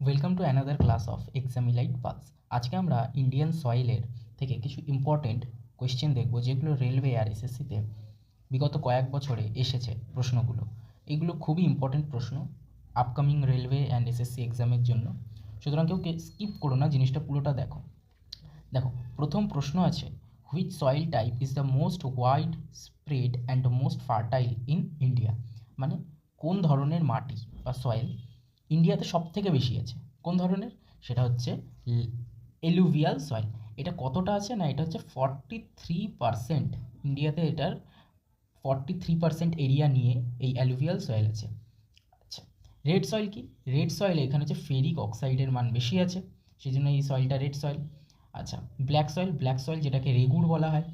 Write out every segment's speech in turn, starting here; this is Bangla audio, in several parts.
Welcome to another class of exam light pulse. আজকে আমরা ইন্ডিয়ান সয়েলের থেকে কিছু ইম্পর্টেন্ট কোয়েশ্চেন দেখব, যেগুলো রেলওয়ে আর এসএসসিতে বিগত কয়েক বছরে এসেছে প্রশ্নগুলো। এগুলো খুবই ইম্পর্টেন্ট প্রশ্ন আপকামিং রেলওয়ে অ্যান্ড এসএসসি এক্সামের জন্য। সুতরাং কেউ স্কিপ করো না, জিনিসটা পুরোটা দেখো। দেখো, প্রথম প্রশ্ন আছে, which soil type is the most wide spread and most fertile in India? মানে কোন ধরনের মাটি বা সয়েল ইন্ডিয়াতে সব থেকে বেশি আছে? কোন ধরনের? সেটা হচ্ছে এলুভিয়াল সয়েল। এটা কতটা আছে না, এটা হচ্ছে 43%। ইন্ডিয়াতে এটার 43% এরিয়া নিয়ে এই অ্যালুভিয়াল সয়েল আছে। আচ্ছা, রেড সয়েল কি? রেড সয়েলে এখানে হচ্ছে ফেরিক অক্সাইডের মান বেশি আছে, সেই জন্য এই সয়েলটা রেড সয়েল। আচ্ছা, ব্ল্যাক সয়েল, ব্ল্যাক সয়েল যেটাকে রেগুড় বলা হয়,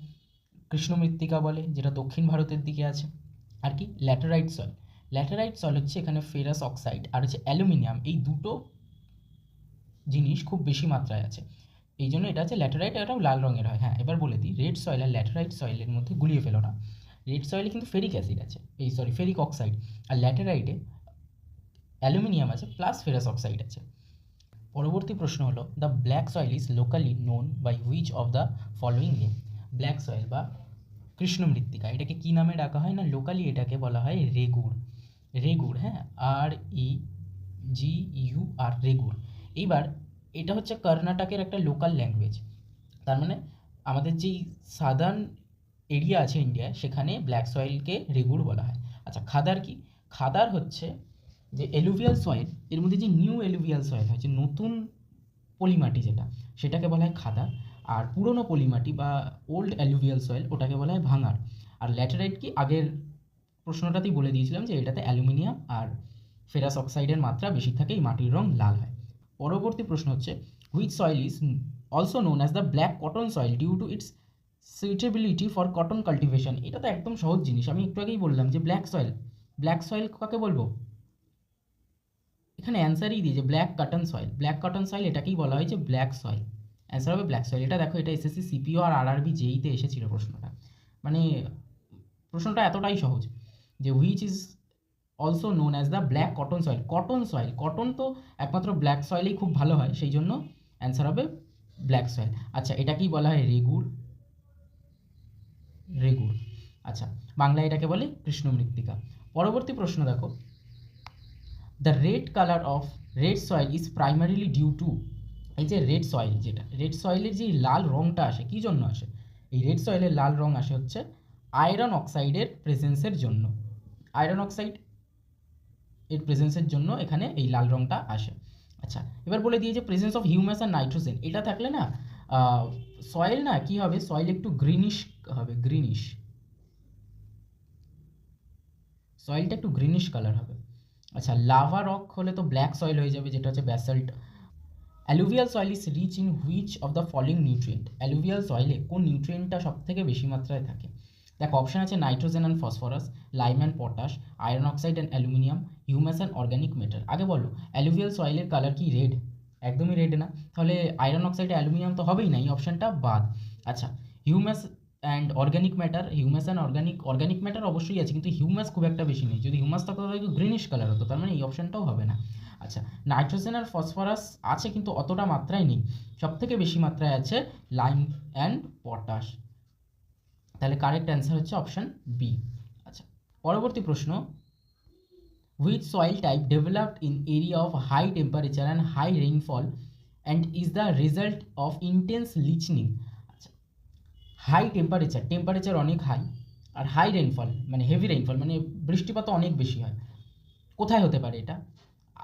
কৃষ্ণ মৃত্তিকা বলে, যেটা দক্ষিণ ভারতের দিকে আছে। আর কি? Laterite soil. ল্যাটেরাইট সয়েল হচ্ছে এখানে ফেরাস অক্সাইড আর হচ্ছে অ্যালুমিনিয়াম, এই দুটো জিনিস খুব বেশি মাত্রায় আছে, এই জন্য এটা হচ্ছে ল্যাটেরাইট। এটাও লাল রঙের হয়। হ্যাঁ, এবার বলে দিই, রেড সয়েল আর ল্যাটেরাইট সয়েলের মধ্যে গুলিয়ে ফেলো না। রেড সয়েলে কিন্তু ফেরিক অ্যাসিড আছে, ফেরিক অক্সাইড, আর ল্যাটেরাইটে অ্যালুমিনিয়াম আছে প্লাস ফেরাস অক্সাইড আছে। পরবর্তী প্রশ্ন হলো, the black soil is locally known by which of the following name? Black soil বা কৃষ্ণ মৃত্তিকা, এটাকে কী নামে ডাকা হয় না, লোকালি এটাকে বলা হয় রেগুড়। রেগুড়, হ্যাঁ, REGUR, রেগুড়। এইবার এটা হচ্ছে কর্ণাটকের একটা লোকাল ল্যাঙ্গুয়েজ, তার মানে আমাদের যেই সাদার্ন এরিয়া আছে ইন্ডিয়ায়, সেখানে ব্ল্যাক সয়েলকে রেগুড় বলা হয়। আচ্ছা, খাদার কি? খাদার হচ্ছে যে এলুভিয়াল সয়েল, এর মধ্যে যে নিউ এলুভিয়াল সয়েল হয়, যে নতুন পলিমাটি যেটা, সেটাকে বলা হয় খাদার। আর পুরনো পলিমাটি বা ওল্ড অ্যালুভিয়াল সয়েল, ওটাকে বলা হয় ভাঙার। আর ল্যাটেরাইট কি? আগের প্রশ্নটাতেই বলে দিয়েছিলাম যে এটাতে অ্যালুমিনিয়াম আর ফেরাস অক্সাইডের মাত্রা বেশি থাকে, এই মাটির রং লাল হয়। পরবর্তী প্রশ্ন হচ্ছে, which soil is also known as the black cotton soil due to its suitability for cotton cultivation? এটা তো একদম সহজ জিনিস, আমি একটু আগেই বললাম যে ব্ল্যাক সয়েল। ব্ল্যাক সয়েল কাকে বলবো? এখানে অ্যান্সারই দিয়েছে black cotton soil. Black cotton soil এটাকেই বলা হয় যে ব্ল্যাক সয়েল। অ্যান্সার হবে ব্ল্যাক সয়েল। এটা দেখো, এটা এসএসসি সিপিও আর আরআরবি জেইতে এসেছিল প্রশ্নটা। মানে প্রশ্নটা এতটাই সহজ যে which is also known as the black cotton soil. Cotton soil, cotton তো একমাত্র ব্ল্যাক সয়েলেই খুব ভালো হয়, সেই জন্য অ্যান্সার হবে ব্ল্যাক সয়েল। আচ্ছা, এটাকেই বলা হয় রেগুড়। রেগুড়। আচ্ছা, বাংলায় এটাকে বলে কৃষ্ণ মৃত্তিকা। পরবর্তী প্রশ্ন দেখো, the red colour of red soil is primarily due to, এই যে রেড সয়েল, যেটা রেড সয়েলের যে লাল রঙটা আসে, কী জন্য আসে? এই রেড সয়েলের লাল রঙ আসে হচ্ছে আয়রন অক্সাইডের প্রেজেন্সের জন্য। আয়রন অক্সাইড এর প্রেজেন্সের জন্য এখানে এই লাল রঙটা আসে। আচ্ছা, এবার বলে দিয়ে যে প্রেজেন্স অফ হিউমাস আর নাইট্রোজেন, এটা থাকলে না সয়েল না কি হবে, সয়েল একটু গ্রিনিশ হবে, গ্রিনিশ, সয়েলটা একটু গ্রিনিশ কালার হবে। আচ্ছা, লাভা রক হলে তো ব্ল্যাক সয়েল হয়ে যাবে, যেটা হচ্ছে basalt. Alluvial soil is rich in which of the following nutrient? Alluvial সয়েলে কোন নিউট্রিয়েন্টটা সব থেকে বেশি মাত্রায় থাকে? দেখো, অপশান আছে nitrogen and phosphorus, lime and potash, iron oxide and aluminium, humus and organic matter. আগে বলো, অ্যালুভিয়াল সয়েলের কালার কি রেড? একদমই রেড না, তাহলে আয়রন অক্সাইড অ্যালুমিনিয়াম তো হবেই না, এই অপশানটা বাদ। আচ্ছা, humus and organic matter, humus and organic matter অবশ্যই আছে, কিন্তু হিউমাস খুব একটা বেশি নেই। যদি হিউমাস থাকতো তাহলে একটু গ্রিনিশ কালার হতো, তার মানে এই অপশানটাও হবে না। আচ্ছা, নাইট্রোজেন আর ফসফরাস আছে কিন্তু অতটা মাত্রায় নেই, সবথেকে বেশি মাত্রায় আছে লাইম অ্যান্ড পটাশ। তাহলে কারেক্ট অ্যান্সার হচ্ছে অপশান বি। আচ্ছা, পরবর্তী প্রশ্ন, which soil type developed in area of high temperature and high rainfall and is the result of intense leaching? আচ্ছা, হাই টেম্পারেচার, টেম্পারেচার অনেক হাই, আর হাই রেইনফল মানে হেভি রেইনফল, মানে বৃষ্টিপাত অনেক বেশি হয়। কোথায় হতে পারে এটা?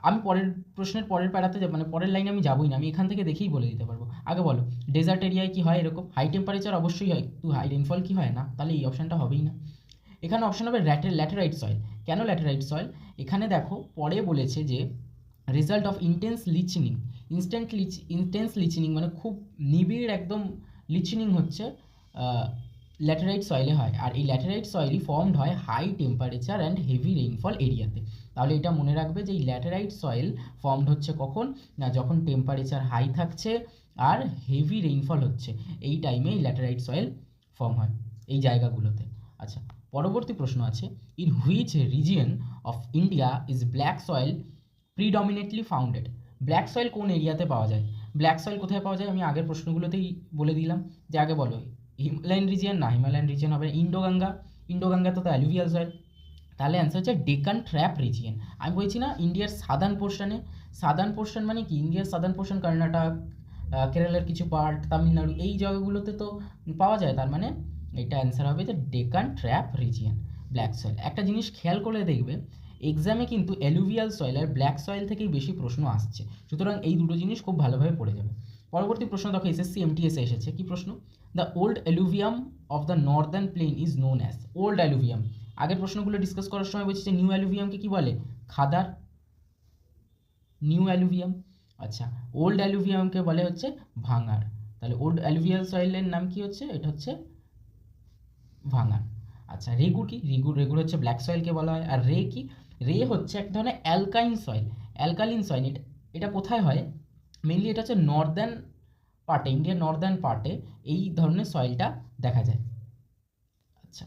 আমি পরের প্রশ্নের পরের প্যারাতে মানে পরের লাইনে আমি যাবোই না, আমি এখান থেকে দেখেই বলে দিতে পারবো। আগে বলো, ডেজার্ট এরিয়ায় কি হয় এরকম? হাই টেম্পারেচার অবশ্যই হয়, কিন্তু হাই রেইনফল কি হয় না? তাহলে এই অপশানটা হবেই না। এখানে অপশান হবে ল্যাটেরাইট সয়েল। কেন ল্যাটেরাইট সয়েল? এখানে দেখো, পরে বলেছে যে রেজাল্ট অফ ইন্টেন্স লিচেনিং মানে খুব নিবিড় একদম লিচেনিং হচ্ছে ল্যাটেরাইট সয়েলে হয়, আর এই ল্যাটেরাইট সয়েলই ফর্মড হয় high temperature and heavy rainfall এরিয়াতে। তাহলে এটা মনে রাখবে যে এই ল্যাটেরাইট সয়েল ফর্মড হচ্ছে কখন না, যখন টেম্পারেচার হাই থাকছে আর হেভি রেইনফল হচ্ছে, এই টাইমে এই ল্যাটেরাইট সয়েল ফর্ম হয় এই জায়গাগুলোতে। আচ্ছা, পরবর্তী প্রশ্ন আছে, in which region of India is black soil predominantly founded? Black soil কোন এরিয়াতে পাওয়া যায়? ব্ল্যাক সয়েল কোথায় পাওয়া যায়? আমি আগের প্রশ্নগুলোতেই বলে দিলাম যে আগে বলো হিমালয়ান রিজিয়ন, না হিমালয়ান রিজিয়ন হবে ইন্ডোগাঙ্গা, ইন্ডোগাঙ্গা তো অ্যালুভিয়াল সয়েল, তাহলে অ্যান্সার হচ্ছে ডেকান ট্র্যাপ রিজিয়ন। আমি বলছি না ইন্ডিয়ার সাদার্ন পোর্শনে, সাদার্ন পোর্শন মানে কি ইন্ডিয়ার সাদার্ন পোর্শন কর্ণাটক, কেরালার কিছু পার্ট, তামিলনাড়ু, এই জায়গাগুলোতে তো পাওয়া যায়, তার মানে এটা অ্যান্সার হবে যে Deccan trap region black soil. একটা জিনিস খেয়াল করে দেখবে এক্সামে কিন্তু অ্যালুভিয়াল সয়েল আর ব্ল্যাক সয়েল থেকেই বেশি প্রশ্ন আসছে, সুতরাং এই দুটো জিনিস খুব ভালোভাবে পড়ে যাবে। পরবর্তী প্রশ্ন দেখো এসএসসি এমটিএসে এসেছে, কি প্রশ্ন? The old alluvium of the northern plain is known as. Old alluvium, আগের প্রশ্নগুলো ডিসকাস করার সময় বলছি যে নিউ অ্যালুভিয়ামকে কি বলে? খাদার, নিউ অ্যালুভিয়াম। আচ্ছা, ওল্ড অ্যালুভিয়ামকে বলে হচ্ছে ভাঙাড়। তাহলে ওল্ড অ্যালুভিয়াল সয়েলের নাম কি হচ্ছে? এটা হচ্ছে ভাঙাড়। আচ্ছা, রেগু কি? রেগুর হচ্ছে ব্ল্যাক সয়েলকে বলা হয়। আর রে কি? রে হচ্ছে এক ধরনের অ্যালকাইন সয়েল, অ্যালকালিন সয়েল। এটা কোথায় হয়? মেনলি এটা হচ্ছে নর্দার্ন পার্টে, ইন্ডিয়ার নর্দার্ন পার্টে এই ধরনের সয়েলটা দেখা যায়। আচ্ছা,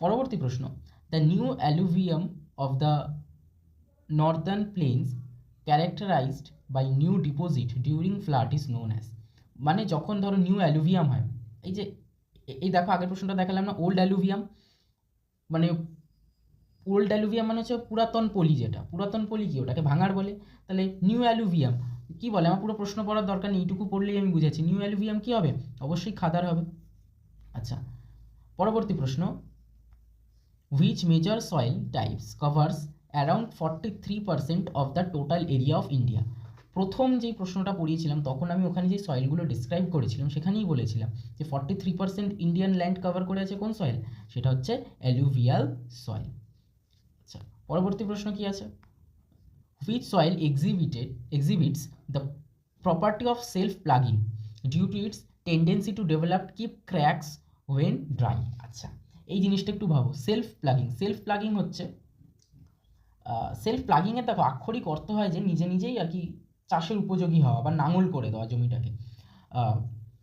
পরবর্তী প্রশ্ন, the new alluvium of the northern plains characterised by new deposit during flood is known as. মানে যখন ধরো নিউ অ্যালুভিয়াম হয়, এই যে এই দেখো আগের প্রশ্নটা দেখালাম না, ওল্ড অ্যালুভিয়াম মানে, ওল্ড অ্যালুভিয়াম মানে হচ্ছে পুরাতন পলি, যেটা পুরাতন পলি কি ওটাকে ভাঙাড় বলে। তাহলে নিউ অ্যালুভিয়াম কি বলে? আমার পুরো প্রশ্ন পড়ার দরকার নেই, এইটুকু পড়লেই আমি বুঝেছি নিউ অ্যালুভিয়াম কি হবে, অবশ্যই খাদার হবে। আচ্ছা, পরবর্তী প্রশ্ন, which major soil types covers around 43% of the total area of India? প্রথম যেই প্রশ্নটা পড়িয়েছিলাম তখন আমি ওখানে যে সয়েলগুলো ডিসক্রাইব করেছিলাম সেখানেই বলেছিলাম যে 43% ইন্ডিয়ান ল্যান্ড কভার করে আছে কোন সয়েল? সেটা হচ্ছে অ্যালুভিয়াল সয়েল। আচ্ছা, পরবর্তী প্রশ্ন কি আছে? which soil exhibits the property of self plugging due to its tendency to develop deep cracks when dry? আচ্ছা, এই জিনিসটা একটু ভাবো, সেলফ প্লাগিং হচ্ছে, সেলফ প্লাগিংয়ের দেখো আক্ষরিক অর্থ হয় যে নিজে নিজেই আর কি চাষের উপযোগী হওয়া বা নাঙল করে দেওয়া জমিটাকে।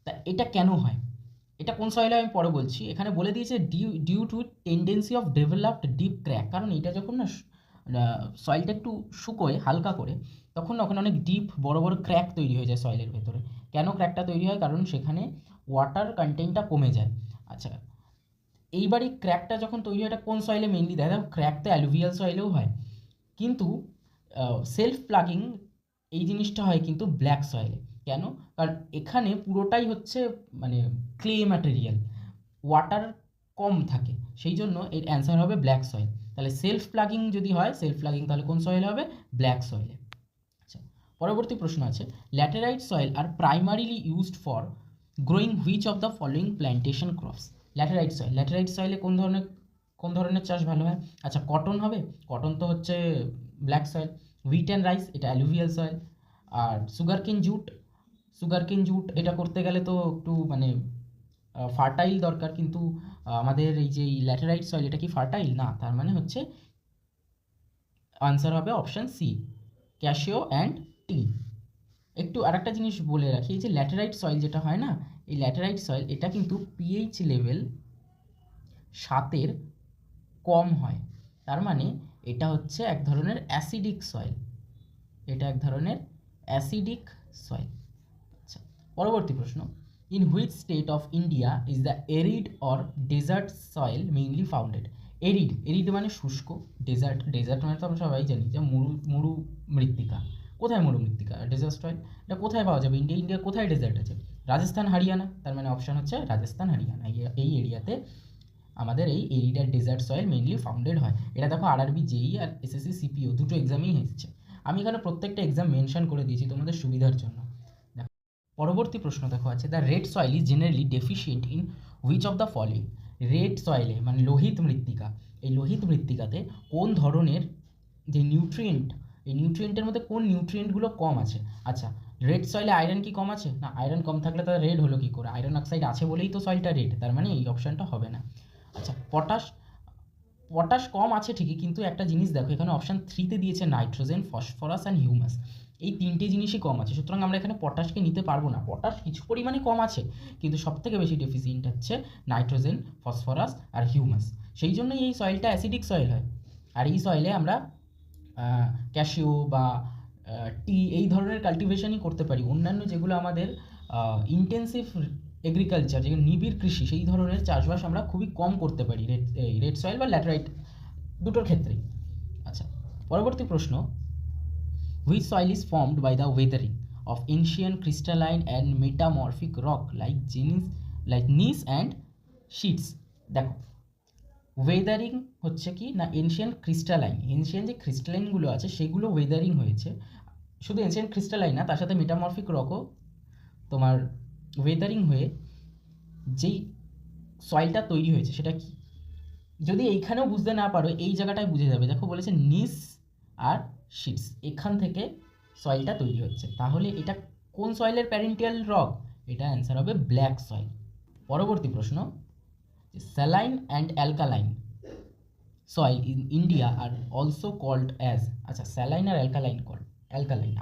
তা এটা কেন হয়, এটা কোন সয়েলে আমি পরে বলছি। এখানে বলে দিয়েছে due to tendency of developed deep crack, কারণ এটা যখন না সয়েলটা একটু শুকোয় হালকা করে, তখন না ওখানে অনেক ডিপ বড় বড় ক্র্যাক তৈরি হয়ে যায় সয়েলের ভেতরে। কেন ক্র্যাকটা তৈরি হয়? কারণ সেখানে ওয়াটার কন্টেন্টটা কমে যায়। আচ্ছা, এইবার এই ক্র্যাকটা যখন তৈরি হয় এটা কোন সয়েলে মেনলি দেখা যায়? ক্র্যাক তো অ্যালুভিয়াল সয়েলেও হয়, কিন্তু সেলফ প্লাগিং এই জিনিসটা হয় কিন্তু ব্ল্যাক সয়েলে। কেন? কারণ এখানে পুরোটাই হচ্ছে মানে ক্লে ম্যাটেরিয়াল, ওয়াটার কম থাকে, সেই জন্য এর অ্যান্সার হবে ব্ল্যাক সয়েল। তাহলে সেলফ প্লাগিং যদি হয়, সেলফ প্লাগিং তাহলে কোন সয়েল হবে? ব্ল্যাক সয়েলে। আচ্ছা, পরবর্তী প্রশ্ন আছে, laterite soil are primarily used for growing which of the following plantation crops? Laterite সয়েলে কোন ধরনের চাষ ভালো হয়? আচ্ছা, কটন হবে, কটন তো হচ্ছে black soil. Wheat and rice, এটা অ্যালুভিয়াল সয়েল। আর সুগারকেন জুট এটা করতে গেলে তো একটু মানে ফার্টাইল দরকার, কিন্তু আমাদের এই যে ল্যাটেরাইট সয়েল এটা কি ফার্টাইল না, তার মানে হচ্ছে আনসার হবে অপশান সি, ক্যাশিও অ্যান্ড টি। একটু আরেকটা জিনিস বলে রাখি, এই যে ল্যাটেরাইট সয়েল যেটা হয় না, এই ল্যাটেরাইট সয়েল এটা কিন্তু পিএইচ লেভেল 7-এর কম হয়, তার মানে এটা হচ্ছে এক ধরনের অ্যাসিডিক সয়েল, এটা এক ধরনের অ্যাসিডিক সয়েল। আচ্ছা, পরবর্তী প্রশ্ন, in which state of India is the arid or desert soil mainly founded? Arid মানে শুষ্ক, ডেজার্ট মানে তো আমরা সবাই জানি যে মরু মৃত্তিকা। কোথায় মরু মৃত্তিকা? ডেজার্ট সয়েল এটা কোথায় পাওয়া যাবে? ইন্ডিয়া কোথায় ডেজার্ট আছে? রাজস্থান, হরিয়ানা, তার মানে অপশান হচ্ছে রাজস্থান, হরিয়ানা, এই এরিয়াতে আমাদের এই এরিড আর ডেজার্ট সয়েল মেইনলি ফাউন্ডেড হয়। এটা দেখো আরআরবি জেই আর এসএসসি সিপিও দুটো এক্সামেই এসেছে, আমি এখানে প্রত্যেকটা এক্সাম মেনশন করে দিয়েছি তোমাদের সুবিধার জন্য। পরবর্তী প্রশ্ন দেখো আছে, the red soil is generally deficient in which of the following? Red সয়েলে মানে লোহিত মৃত্তিকা, এই লোহিত মৃত্তিকাতে কোন ধরনের যে নিউট্রিয়েন্ট, এই নিউট্রিয়েন্টের মধ্যে কোন নিউট্রিয়েন্টগুলো কম আছে? আচ্ছা, রেড সয়েলে আয়রন কি কম আছে? না, আয়রন কম থাকলে তার রেড হলো কী করে? আয়রন অক্সাইড আছে বলেই তো সয়েলটা রেড, তার মানে এই অপশানটা হবে না। আচ্ছা, পটাশ কম আছে ঠিকই, কিন্তু একটা জিনিস দেখো এখানে অপশান 3-তে দিয়েছে নাইট্রোজেন, ফসফরাস অ্যান্ড হিউমাস, এই তিনটে জিনিসই কম আছে, সুতরাং আমরা এখানে পটাশকে নিতে পারবো না। পটাশ কিছু পরিমাণে কম আছে, কিন্তু সবথেকে বেশি ডেফিসিয়েন্ট হচ্ছে নাইট্রোজেন, ফসফরাস আর হিউমাস, সেই জন্যই এই সয়েলটা অ্যাসিডিক সয়েল হয়। আর এই সয়েলে আমরা ক্যাশিও বা টি এই ধরনের কাল্টিভেশনই করতে পারি। অন্যান্য যেগুলো আমাদের ইন্টেন্সিভ এগ্রিকালচার, যেগুলো নিবিড় কৃষি, সেই ধরনের চাষবাস আমরা খুবই কম করতে পারি রেড সয়েল বা ল্যাটেরাইট দুটোর ক্ষেত্রেই। আচ্ছা, পরবর্তী প্রশ্ন, which soil is formed by the weathering of ancient crystalline and metamorphic rock like gneiss and schists. দেখো, ওয়েদারিং হচ্ছে কি না, এনশিয়ান যে ক্রিস্টালাইনগুলো আছে সেগুলো ওয়েদারিং হয়েছে। শুধু এনশিয়ান ক্রিস্টালাইন না, তার সাথে মেটামরফিক রকও তোমার ওয়েদারিং হয়ে যেই সয়েলটা তৈরি হয়েছে সেটা কি। যদি এইখানেও বুঝতে না পারো, এই জায়গাটায় বুঝে যাবে। দেখো বলেছে নিস আর শিটস, এখান থেকে সয়েলটা তৈরি হচ্ছে। তাহলে এটা কোন সয়েলের প্যারেন্টিয়াল রক? এটা অ্যান্সার হবে ব্ল্যাক সয়েল। পরবর্তী প্রশ্ন, saline and alkaline soil in India are also called as. আচ্ছা, স্যালাইন আর অ্যালকালাইন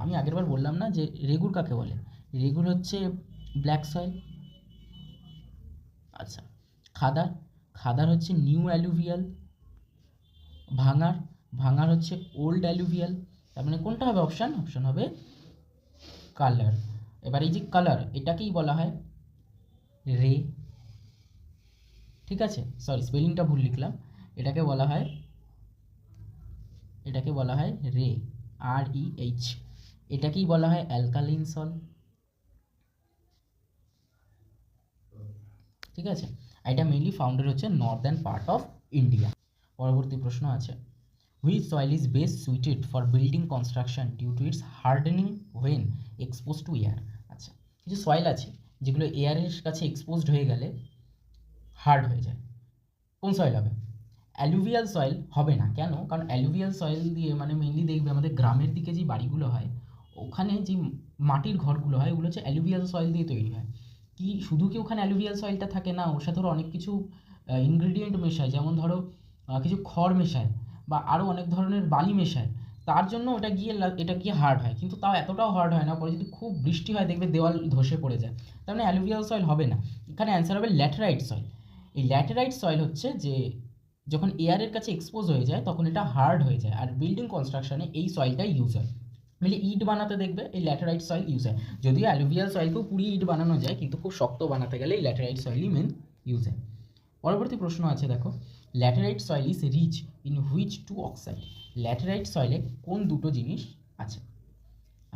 আমি আগেরবার বললাম না যে রেগুর কাকে বলে? রেগুর হচ্ছে ব্ল্যাক সয়েল। আচ্ছা, খাদার হচ্ছে নিউ অ্যালুভিয়াল। ভাঙার হচ্ছে ওল্ড অ্যালুভিয়াল। তার মানে কোনটা হবে অপশান হবে কালার। এবার এই যে কালার, এটাকেই বলা হয় রে। ঠিক আছে, সরি স্পেলিংটা ভুল লিখলাম। এটাকে বলা হয় রে, REH। এটাকেই বলা হয় অ্যালকালিন সল। ঠিক আছে, এটা মেইনলি ফাউন্ডেড হচ্ছে নর্দার্ন পার্ট অফ ইন্ডিয়া। পরবর্তী প্রশ্ন আছে, which soil is best suited for building construction due to its hardening when expose to air. আচ্ছা, কিছু সয়েল আছে যেগুলো এয়ারের কাছে এক্সপোজড হয়ে গেলে হার্ড হয়ে যায়। কোন সয়েল হবে? অ্যালুভিয়াল সয়েল হবে না। কেন? কারণ অ্যালুভিয়াল সয়েল দিয়ে মানে মেইনলি দেখবে আমাদের গ্রামের দিকে যে বাড়িগুলো হয়, ওখানে যে মাটির ঘরগুলো হয়, ওগুলো হচ্ছে অ্যালুভিয়াল সয়েল দিয়ে তৈরি হয়। কি শুধু কি ওখানে অ্যালুভিয়াল সয়েলটা থাকে? না, ওর সাথে অনেক কিছু ইনগ্রেডিয়েন্ট মেশায়, যেমন ধরো কিছু খড় মেশায় বা আরও অনেক ধরনের বালি মেশায়। তার জন্য এটা গিয়ে হার্ড হয়, কিন্তু তাও এতটাও হার্ড হয় না। পরে যদি খুব বৃষ্টি হয় দেখবে দেওয়াল ধসে পড়ে যায়। তার মানে অ্যালুভিয়াল সয়েল হবে না। এখানে অ্যান্সার হবে ল্যাটেরাইট সয়েল। এই ল্যাটেরাইট সয়েল হচ্ছে যে যখন এয়ারের কাছে এক্সপোজ হয়ে যায় তখন এটা হার্ড হয়ে যায়, আর বিল্ডিং কনস্ট্রাকশনে এই সয়েলটা ইউজ হয়। মানে ইট বানাতে দেখবে এই ল্যাটেরাইট সয়েল ইউজ হয়। যদিও অ্যালুভিয়াল সয়েলকেও পুড়িয়ে ইট বানানো যায়, কিন্তু খুব শক্ত বানাতে গেলে এই ল্যাটেরাইট সয়েলই মেন ইউজ হয়। পরবর্তী প্রশ্ন আছে, দেখো, laterite soil is rich in which two oxide? Laterite সয়েলে কোন দুটো জিনিস আছে?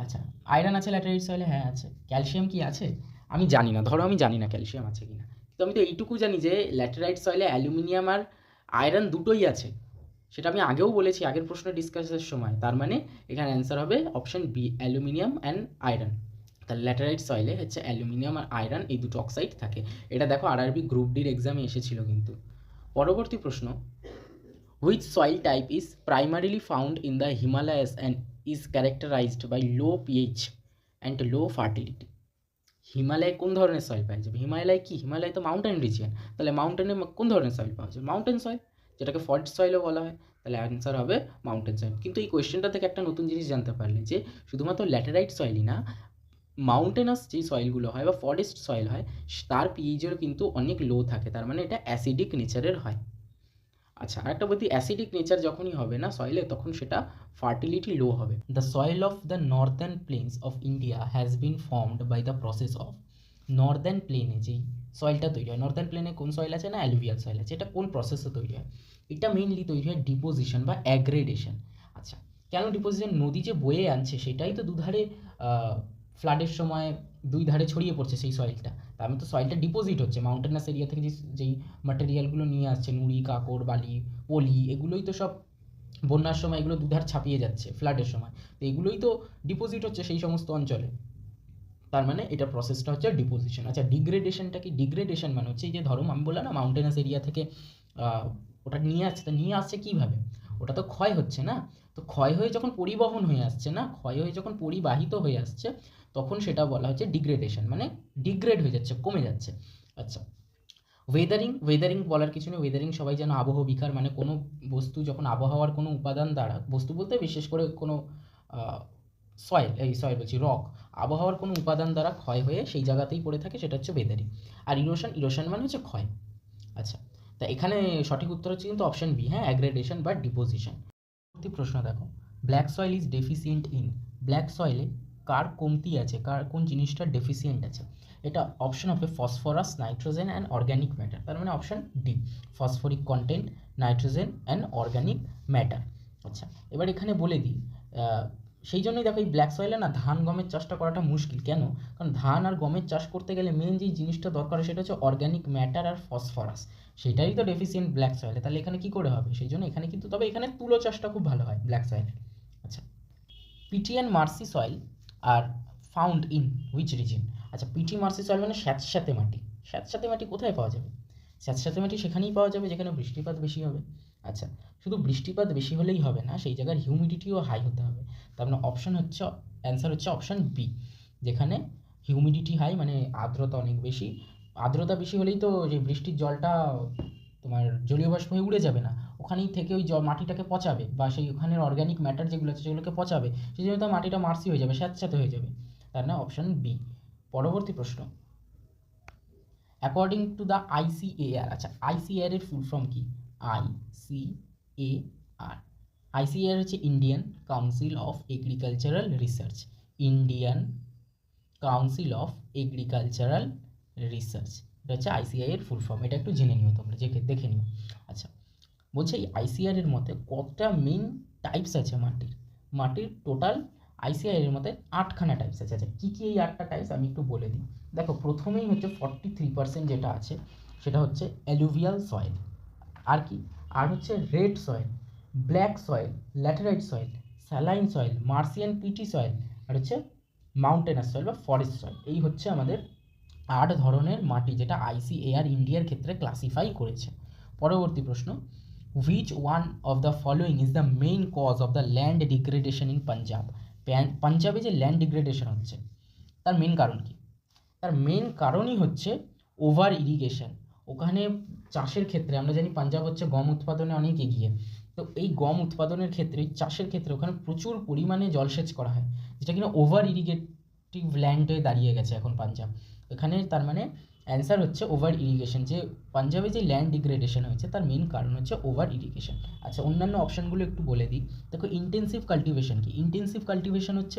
আচ্ছা, আয়রন আছে ল্যাটেরাইট সয়েলে, হ্যাঁ আছে। ক্যালসিয়াম কি আছে? আমি জানি না, ধরো আমি জানি না ক্যালসিয়াম আছে কিনা, কিন্তু আমি তো এইটুকু জানি যে ল্যাটেরাইট সয়েলে অ্যালুমিনিয়াম আর আয়রন দুটোই আছে। সেটা আমি আগেও বলেছি আগের প্রশ্ন ডিসকাসের সময়। তার মানে এখানে অ্যান্সার হবে option B, aluminium and iron. তাহলে ল্যাটেরাইট সয়েলে হচ্ছে অ্যালুমিনিয়াম আর আয়রন এই দুটো অক্সাইড থাকে। এটা দেখো RRB গ্রুপ ডির এক্সামে এসেছিল কিন্তু। পরবর্তী প্রশ্ন, which soil type is primarily found in the Himalayas and is characterised by low pH and low fertility? হিমালয়ে কোন ধরনের সয়েল পাওয়া যাবে? হিমালয় তো মাউন্টেন রিজিয়ন। তাহলে মাউন্টেনে কোন ধরনের সয়েল পাওয়া যাবে? মাউন্টেন সয়েল, যেটাকে ফরেস্ট সয়েলও বলা হয়। তাহলে অ্যান্সার হবে মাউন্টেন সয়েল। কিন্তু এই কোয়েশ্চেনটা থেকে একটা নতুন জিনিস জানতে পারলে যে শুধুমাত্র ল্যাটেরাইট সয়েলই না, মাউন্টেনাস যেই সয়েলগুলো হয় বা ফরেস্ট সয়েল হয় তার পিএইচও কিন্তু অনেক লো থাকে। তার মানে এটা অ্যাসিডিক নেচারের হয়। আচ্ছা, আরেকটা বলতে, অ্যাসিডিক নেচার যখনই হবে না সয়েলে, তখন সেটা ফার্টিলিটি লো হবে। The soil of the northern plains of India has been formed by the process of. Northern প্লেনে যেই সয়েলটা তৈরি হয়, নর্দার্ন প্লেনে কোন সয়েল আছে? না অ্যালুভিয়াল সয়েল আছে। এটা কোন প্রসেসে তৈরি হয়? এটা মেইনলি তৈরি হয় ডিপোজিশন বা অ্যাগ্রেডেশন। আচ্ছা, কেন ডিপোজিশন? নদী যে বয়ে আনছে সেটাই তো দুধারে ফ্লাডের সময় দুই ধারে ছড়িয়ে পড়ছে সেই সয়েলটা। তার মানে তো সয়েলটা ডিপোজিট হচ্ছে মাউন্টেনাস এরিয়া থেকে, যেই ম্যাটেরিয়ালগুলো নিয়ে আসছে, নুড়ি, কাকড়, বালি, পলি, এগুলোই তো সব বন্যার সময় এগুলো দুধার ছাপিয়ে যাচ্ছে ফ্লাডের সময়। তো এগুলোই তো ডিপোজিট হচ্ছে সেই সমস্ত অঞ্চলে। তার মানে এটা প্রসেসটা হচ্ছে ডিপোজিশন। আচ্ছা, ডিগ্রেডেশনটা কি? ডিগ্রেডেশন মানে হচ্ছে এই যে ধরো আমি বললাম না মাউন্টেনাস এরিয়া থেকে ওটা নিয়ে আসছে কীভাবে? ওটা তো ক্ষয় হচ্ছে না। তো ক্ষয় হয়ে যখন পরিবহন হয়ে আসছে না, ক্ষয় হয়ে যখন পরিবাহিত হয়ে আসছে, তখন সেটা বলা হচ্ছে ডিগ্রেডেশন, মানে ডিগ্রেড হয়ে যাচ্ছে, কমে যাচ্ছে। আচ্ছা, ওয়েদারিং বলার কিছু নেই। ওয়েদারিং সবাই যেন আবহবিকার, মানে কোনো বস্তু যখন আবহাওয়ার কোনো উপাদান দ্বারা, বস্তু বলতে বিশেষ করে কোনো সয়েল বলছি রক, আবহাওয়ার কোনো উপাদান দ্বারা ক্ষয় হয়ে সেই জায়গাতেই পড়ে থাকে, সেটা হচ্ছে ওয়েদারিং। আর ইরোশন মানে হচ্ছে ক্ষয়। আচ্ছা, তা এখানে সঠিক উত্তর হচ্ছে কিন্তু অপশন বি, হ্যাঁ, অ্যাগ্রেডেশন বা ডিপোজিশন। পরবর্তী প্রশ্ন দেখো, black soil is deficient in black সয়েলে কার কমতি আছে, কোন জিনিসটার ডেফিসিয়েন্ট আছে? এটা অপশন হবে phosphorus, nitrogen and organic matter, তার মানে option D, phosphoric content, nitrogen and organic matter. আচ্ছা, এবার এখানে বলে দিই, সেই জন্যই দেখো এই ব্ল্যাক সয়েলে না ধান গমের চাষটা করাটা মুশকিল। কেন? কারণ ধান আর গমের চাষ করতে গেলে মেন যেই জিনিসটা দরকার হয় সেটা হচ্ছে অর্গ্যানিক ম্যাটার আর ফসফরাস, সেটাই তো ডেফিসিয়েন্ট ব্ল্যাক সয়েলে। তাহলে এখানে কী করে হবে? সেই জন্য এখানে কিন্তু, তবে এখানে তুলো চাষটা খুব ভালো হয় ব্ল্যাক সয়েলে। আচ্ছা, peaty and marshy soil are found in which region? আচ্ছা, পিটি মার্সি সয়েল মানে স্যাঁতস্যাঁতে মাটি। স্যাঁতস্যাঁতে মাটি কোথায় পাওয়া যাবে? স্যাঁতস্যাঁতে মাটি সেখানেই পাওয়া যাবে যেখানে বৃষ্টিপাত বেশি হবে। আচ্ছা, শুধু বৃষ্টিপাত বেশি হলেই হবে না, সেই জায়গার হিউমিডিটিও হাই হতে হবে। তার মানে অপশন হচ্ছে, অ্যান্সার হচ্ছে অপশন বি, যেখানে হিউমিডিটি হাই মানে আর্দ্রতা অনেক বেশি। আর্দ্রতা বেশি হলেই তো যে বৃষ্টির জলটা তোমার জলীয় বাষ্প হয়ে উড়ে যাবে না, ওখানেই থেকে ওই মাটিটাকে পচাবে, বা সেই ওখানের অর্গ্যানিক ম্যাটার যেগুলো আছে সেগুলোকে পচাবে, সেই জন্য তো মাটিটা মার্সি হয়ে যাবে, স্যাঁতস্যাঁতে হয়ে যাবে। তার না অপশন বি। পরবর্তী প্রশ্ন, অ্যাকর্ডিং টু দ্য আইসিএআর। আচ্ছা, আইসিএআর এর ফুল ফর্ম কি? আইসিএআর, আইসিএআর হচ্ছে Indian Council of Agricultural Research, Indian Council of Agricultural Research, এটা হচ্ছে আইসিআই এর ফুল ফর্ম। এটা একটু জেনে নিও তোমরা, দেখে নিও। আচ্ছা, বলছে এই আইসিআর এর মধ্যে কতটা মেন টাইপস আছে মাটির টোটাল আইসিআই এর মধ্যে 8খানা টাইপস আছে। আচ্ছা, কী কী এই 8টা টাইপস আমি একটু বলে দিই। দেখো, প্রথমেই হচ্ছে 43% যেটা আছে সেটা হচ্ছে অ্যালুভিয়াল সয়েল। আর কি? আর হচ্ছে red soil, black soil, laterite soil, saline soil, marshy peaty soil, আর হচ্ছে মাউন্টেনাস সয়েল বা ফরেস্ট সয়েল। এই হচ্ছে আমাদের 8 ধরনের মাটি যেটা আইসিএআর ইন্ডিয়ার ক্ষেত্রে ক্লাসিফাই করেছে। পরবর্তী প্রশ্ন, which one of the following is the main cause of the land degradation in Punjab? পাঞ্জাবে যে ল্যান্ড ডিগ্রেডেশন হচ্ছে তার মেন কারণ কি? তার মেন কারণই হচ্ছে ওভার ইরিগেশন। ওখানে চাষের ক্ষেত্রে আমরা জানি পাঞ্জাব হচ্ছে গম উৎপাদনে অনেক এগিয়ে, তো এই গম উৎপাদনের ক্ষেত্রে, চাষের ক্ষেত্রে ওখানে প্রচুর পরিমাণে জলসেচ করা হয়, যেটা কিনা ওভার ইরিগেটিভ ল্যান্ড হয়ে দাঁড়িয়ে গেছে এখন পাঞ্জাব। এখানে তার মানে অ্যান্সার হচ্ছে ওভার ইরিগেশন, যে পাঞ্জাবে যে ল্যান্ড ডিগ্রেডেশন হয়েছে তার মেন কারণ হচ্ছে ওভার ইরিগেশন। আচ্ছা, অন্যান্য অপশানগুলো একটু বলে দিই। দেখো, ইন্টেন্সিভ কাল্টিভেশন কি? ইন্টেন্সিভ কাল্টিভেশন হচ্ছে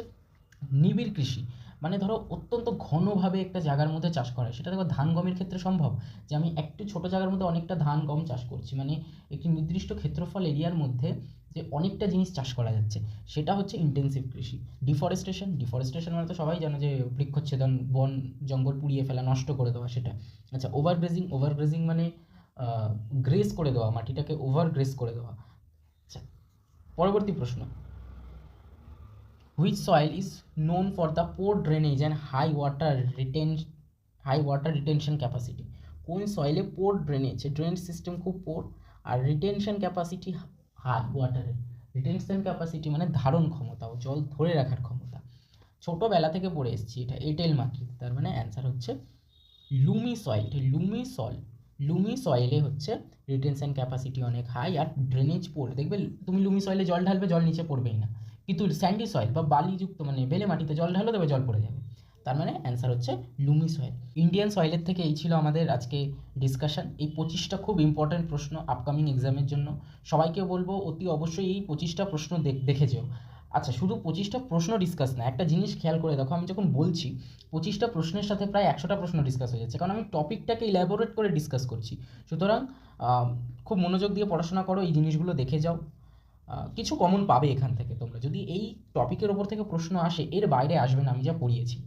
নিবিড় কৃষি, মানে ধরো অত্যন্ত ঘনভাবে একটা জায়গার মধ্যে চাষ করা হয়। সেটা দেখো ধান গমের ক্ষেত্রে সম্ভব, যে আমি একটু ছোটো জায়গার মধ্যে অনেকটা ধান গম চাষ করছি, মানে একটি নির্দিষ্ট ক্ষেত্রফল এরিয়ার মধ্যে যে অনেকটা জিনিস চাষ করা যাচ্ছে, সেটা হচ্ছে ইন্টেন্সিভ কৃষি। ডিফরেস্টেশন মানে তো সবাই জানো, যে বৃক্ষচ্ছেদন, বন জঙ্গল পুড়িয়ে ফেলা, নষ্ট করে দেওয়া, সেটা। আচ্ছা, ওভারগ্রেজিং মানে গ্রেস করে দেওয়া, মাটিটাকে ওভার গ্রেস করে দেওয়া। আচ্ছা, পরবর্তী প্রশ্ন, which soil is known for the poor drainage and high water retention capacity? কোন সয়েলে পোর ড্রেনেজ, ড্রেনেজ সিস্টেম খুব পোর, আর রিটেনশন ক্যাপাসিটি হাই, ওয়াটারের রিটেনশন ক্যাপাসিটি মানে ধারণ ক্ষমতা, ও জল ধরে রাখার ক্ষমতা। ছোটোবেলা থেকে পড়ে এসেছি এটা, এঁটেল মাটি। তার মানে অ্যান্সার হচ্ছে লুমি সয়েল। লুমি সয়েলে হচ্ছে রিটেনশন ক্যাপাসিটি অনেক হাই আর ড্রেনেজ পোর। দেখবে তুমি লুমি সয়েলে জল ঢালবে, জল নিচে পড়বেই না, কিন্তু স্যান্ডি সয়েল বা বালিযুক্ত মানে বেলে মাটিতে জল ঢালো, তবে জল পড়ে যাবে। তার মানে অ্যান্সার হচ্ছে লুমি সয়েল। ইন্ডিয়ান সয়েলের থেকে এই ছিল আমাদের আজকে ডিসকাশন। এই 25টা খুব ইম্পর্ট্যান্ট প্রশ্ন আপকামিং এক্সামের জন্য। সবাইকে বলবো অতি অবশ্যই এই 25টা প্রশ্ন দেখে যেও। আচ্ছা, শুধু 25টা প্রশ্ন ডিসকাস না, একটা জিনিস খেয়াল করে দেখো, আমি যখন বলছি 25টা প্রশ্নের সাথে প্রায় 100টা প্রশ্ন ডিসকাস হয়ে যাচ্ছে, কারণ আমি টপিকটাকে ইলাবোরেট করে ডিসকাস করছি। সুতরাং খুব মনোযোগ দিয়ে পড়াশোনা করো, এই জিনিসগুলো দেখে যাও, কিছু কমন পাবে এখান থেকে তোমরা। যদি এই টপিকের ওপর থেকে প্রশ্ন আসে, এর বাইরে আসবে না আমি যা পড়িয়েছি।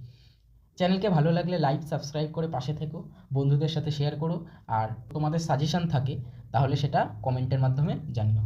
চ্যানেলকে ভালো লাগলে লাইক সাবস্ক্রাইব করে পাশে থেকো, বন্ধুদের সাথে শেয়ার করো, আর তোমাদের সাজেশান থাকে তাহলে সেটা কমেন্টের মাধ্যমে জানিও।